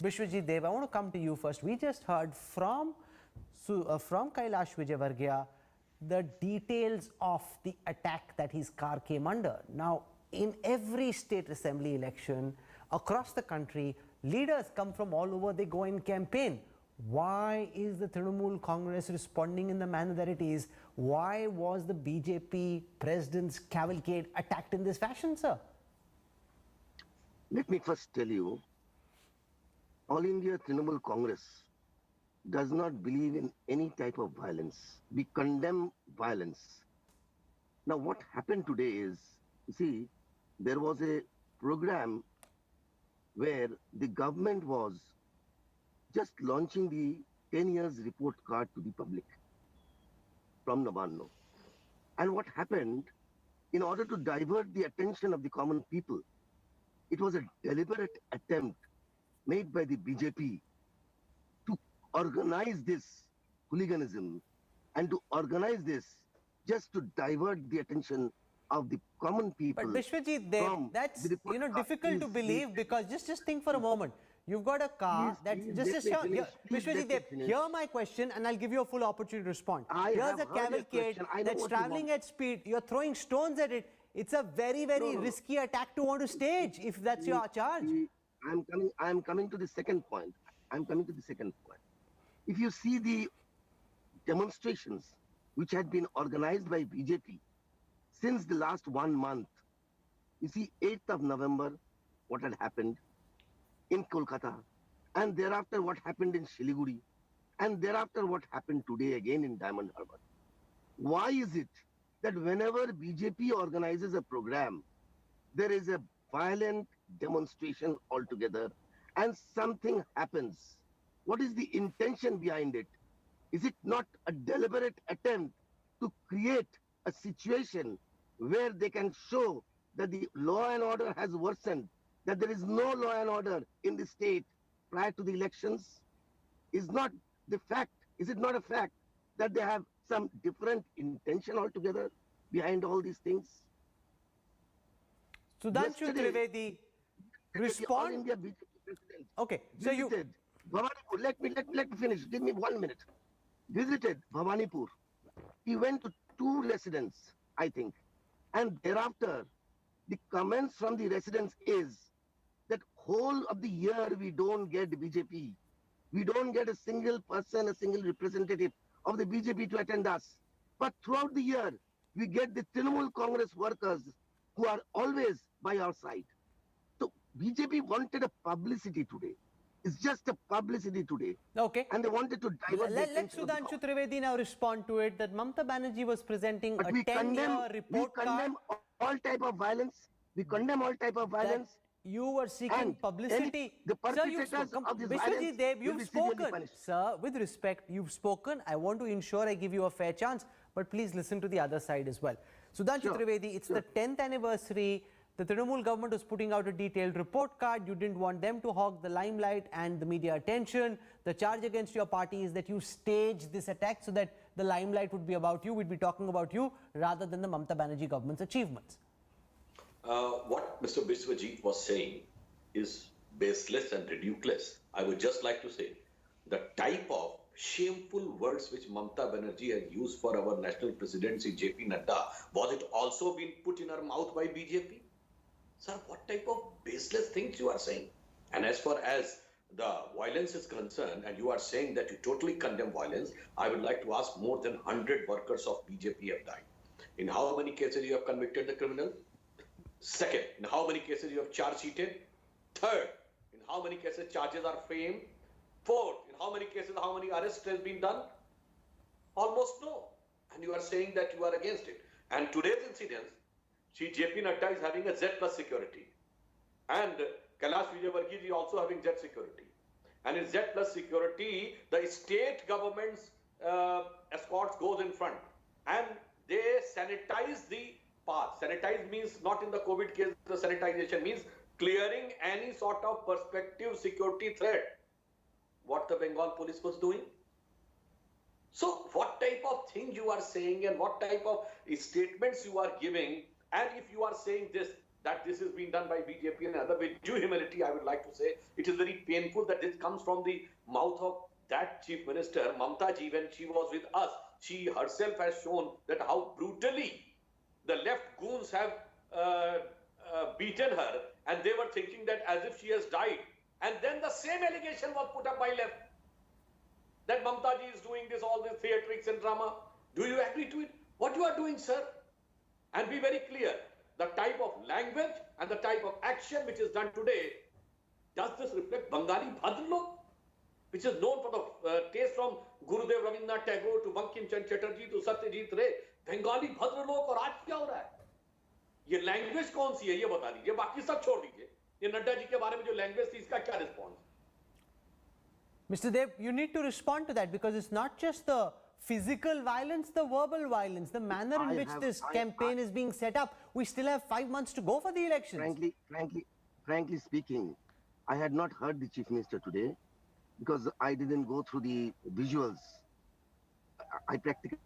Bishwajit Dev, I want to come to you first. We just heard from Kailash Vijayvargiya the details of the attack that his car came under. Now, in every state assembly election across the country, leaders come from all over, they go in campaign. Why is the Trinamool Congress responding in the manner that it is? Why was the BJP president's cavalcade attacked in this fashion, sir? Let me first tell you, All India Trinamool Congress does not believe in any type of violence. We condemn violence. Now, what happened today is, you see, there was a program where the government was just launching the 10 years report card to the public from Navarno. And what happened, in order to divert the attention of the common people, it was a deliberate attempt made by the BJP to organize this hooliganism and to organize this just to divert the attention of the common people. But Bishwajit Dev, that's difficult to believe, because just think for a moment. You've got a car Bishwajit Dev, hear my question and I'll give you a full opportunity to respond. Here's a cavalcade that's traveling at speed. You're throwing stones at it. It's a very, very risky attack to want to stage if that's your charge. I'm coming to the second point. If you see the demonstrations which had been organized by BJP since the last 1 month, you see 8th of November, what had happened in Kolkata, and thereafter what happened in Shiliguri, and thereafter what happened today again in Diamond Harbour. Why is it that whenever BJP organizes a program, there is a violent demonstration altogether and something happens? What is the intention behind it? Is it not a deliberate attempt to create a situation where they can show that the law and order has worsened, that there is no law and order in the state prior to the elections? Is it not a fact that they have some different intention altogether behind all these things? Sudhanshu Trivedi, respond. All India BJP president. Okay, so visited Bhawanipur. Let me finish. Give me 1 minute. Visited Bhawanipur. He went to 2 residents, I think, and thereafter, the comments from the residents is that whole of the year we don't get BJP. We don't get a single person, a single representative of the BJP to attend us. But throughout the year, we get the Trinamool Congress workers who are always by our side. So BJP wanted a publicity today. It's just a publicity today. Okay. And they wanted to divert the attention. Let Sudhanshu Trivedi now respond to it, that Mamata Banerjee was presenting a 10-year report card. We condemn all type of violence. We condemn all type of violence. You were seeking publicity. The perpetrators of this violence Dev, you've spoken. Sir, with respect, you've spoken. I want to ensure I give you a fair chance, but please listen to the other side as well. Sudhanshu Trivedi, it's the 10th anniversary. The Trinamool government was putting out a detailed report card. You didn't want them to hog the limelight and the media attention. The charge against your party is that you staged this attack so that the limelight would be about you. We'd be talking about you rather than the Mamata Banerjee government's achievements. What Mr. Bishwajit was saying is baseless and ridiculous. I would just like to say the type of shameful words which Mamata Banerjee has used for our national presidency, JP Nadda, was it also been put in her mouth by BJP? Sir, what type of baseless things you are saying? And as far as the violence is concerned, and you are saying that you totally condemn violence, I would like to ask, more than 100 workers of BJP have died. In how many cases you have convicted the criminal? Second, in how many cases you have charge sheeted? Third, in how many cases charges are framed? Fourth, in how many cases, how many arrests has been done? Almost no. And you are saying that you are against it. And today's incidents, JP Nadda is having a Z plus security. And Kailash Vijayvargiya is also having Z security. And in Z plus security, the state government's escorts goes in front. And they sanitize the path. Sanitize means not in the COVID case, the sanitization means clearing any sort of prospective security threat. What the Bengal police was doing. So what type of thing you are saying and what type of statements you are giving, and if you are saying this, that this is being done by BJP and other. With due humility, I would like to say it is very painful that this comes from the mouth of that Chief Minister, Mamta ji, when she was with us. She herself has shown that how brutally the left goons have beaten her, and they were thinking that as if she has died. And then the same allegation was put up by left, that Mamta ji is doing this, all this theatrics and drama. Do you agree to it? What you are doing, sir? And be very clear, the type of language and the type of action which is done today, does this reflect Bengali Bhadralok, which is known for the taste from Gurudev Rabindranath Tagore to Bankim Chand Chatterjee to Satyajit Ray? Bengali Bhadralok, और आज क्या हो रहा है? ये language कौन सी है ये बता दीजिए, बाकी सब छोड़ दीजिए. ये नड्डा जी के बारे में जो लैंग्वेज थी इसका क्या response? Mr. Dev, you need to respond to that because it's not just the physical violence, the verbal violence, the manner in which this campaign is being set up. We still have 5 months to go for the elections. Frankly speaking, I had not heard the Chief Minister today because I didn't go through the visuals. I practically